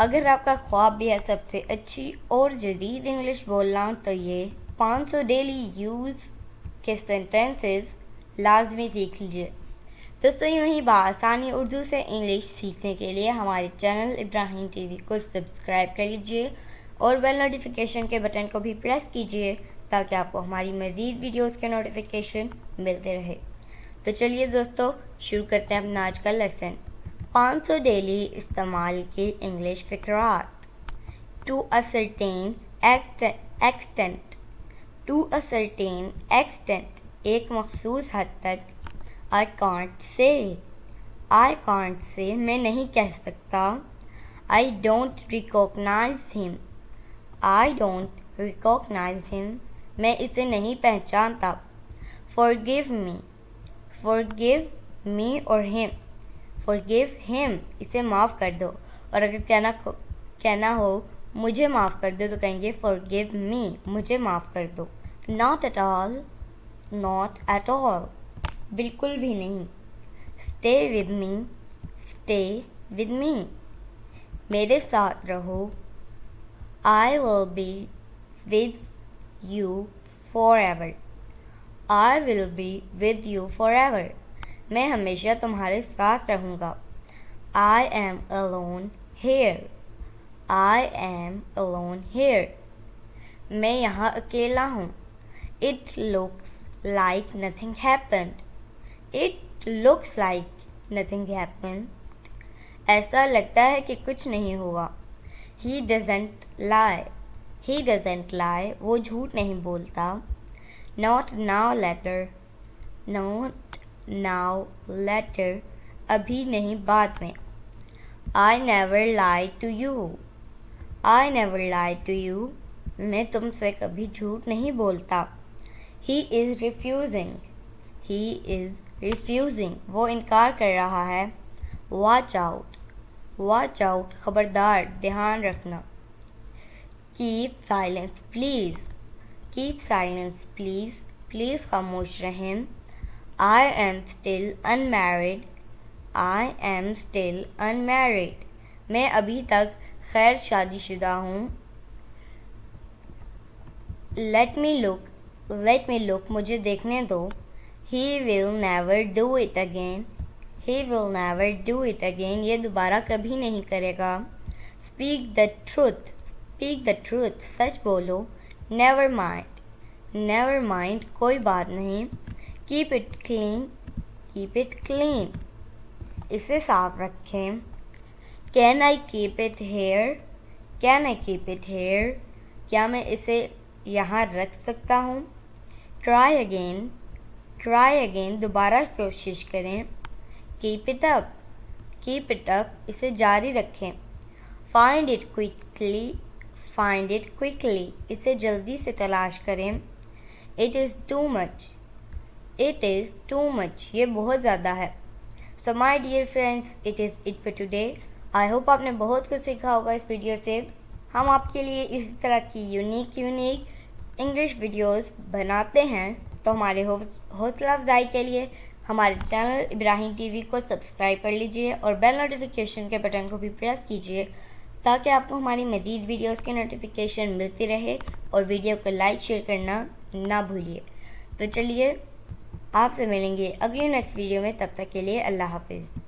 अगर आपका ख्वाब भी है सबसे अच्छी और जदीद इंग्लिश बोलना, तो ये 500 डेली यूज़ के सेंटेंसेस लाजमी सीख लीजिए। दोस्तों, यूँ ही बआसानी उर्दू से इंग्लिश सीखने के लिए हमारे चैनल इब्राहिम टीवी को सब्सक्राइब कर लीजिए और बेल नोटिफिकेशन के बटन को भी प्रेस कीजिए ताकि आपको हमारी मज़ीद वीडियोस के नोटिफिकेशन मिलते रहे। तो चलिए दोस्तों, शुरू करते हैं अपना आज का लेसन। 500 डेली इस्तेमाल की इंग्लिश फ़िक्रात। To a certain extent. To a certain extent, एक मखसूस हद तक। I can't say, I can't say, मैं नहीं कह सकता। I don't recognize him, I don't recognize him, मैं इसे नहीं पहचानता। Forgive me, forgive me और him, forgive him, इसे माफ़ कर दो। और अगर कहना हो मुझे माफ़ कर दो तो कहेंगे forgive me, मुझे माफ़ कर दो। Not at all, not at all, बिल्कुल भी नहीं। Stay with me, stay with me, मेरे साथ रहो। I will be with you forever, I will be with you forever, मैं हमेशा तुम्हारे साथ रहूँगा। I am alone here, I am alone here, मैं यहाँ अकेला हूँ। It looks like nothing happened, It looks like nothing happened, ऐसा लगता है कि कुछ नहीं हुआ। He doesn't lie, he doesn't lie, वो झूठ नहीं बोलता। Not now later, not now later, अभी नहीं बाद में। I never lie to you, I never lie to you, मैं तुमसे कभी झूठ नहीं बोलता। He is refusing, he is refusing, वो इनकार कर रहा है। Watch out, watch out, खबरदार, ध्यान रखना। Keep silence please, keep silence please, please खामोश रहें। I am still unmarried, I am still unmarried, मैं अभी तक खैर शादीशुदा हूँ। Let me look, let me look, मुझे देखने दो। He will never do it again, he will never do it again, ये दोबारा कभी नहीं करेगा। Speak the truth, speak the truth, सच बोलो। Never mind, never mind, कोई बात नहीं। Keep it clean, keep it clean, इसे साफ रखें। Can I keep it here, can I keep it here, क्या मैं इसे यहाँ रख सकता हूँ। Try again, try again, दोबारा कोशिश करें। Keep it up, keep it up, इसे जारी रखें। Find it quickly, find it quickly, इसे जल्दी से तलाश करें। It is too much, it is too much, ये बहुत ज़्यादा है। So my dear friends, it is it for today. I hope आपने बहुत कुछ सीखा होगा इस वीडियो से। हम आपके लिए इसी तरह की यूनिक इंग्लिश वीडियोस बनाते हैं, तो हमारे हौसला अफजाई के लिए हमारे चैनल इब्राहिम टीवी को सब्सक्राइब कर लीजिए और बेल नोटिफिकेशन के बटन को भी प्रेस कीजिए ताकि आपको हमारी मज़ीद वीडियोस की नोटिफिकेशन मिलती रहे, और वीडियो को लाइक शेयर करना ना भूलिए। तो चलिए, आपसे मिलेंगे अगली नेक्स्ट वीडियो में, तब तक के लिए अल्लाह हाफिज़।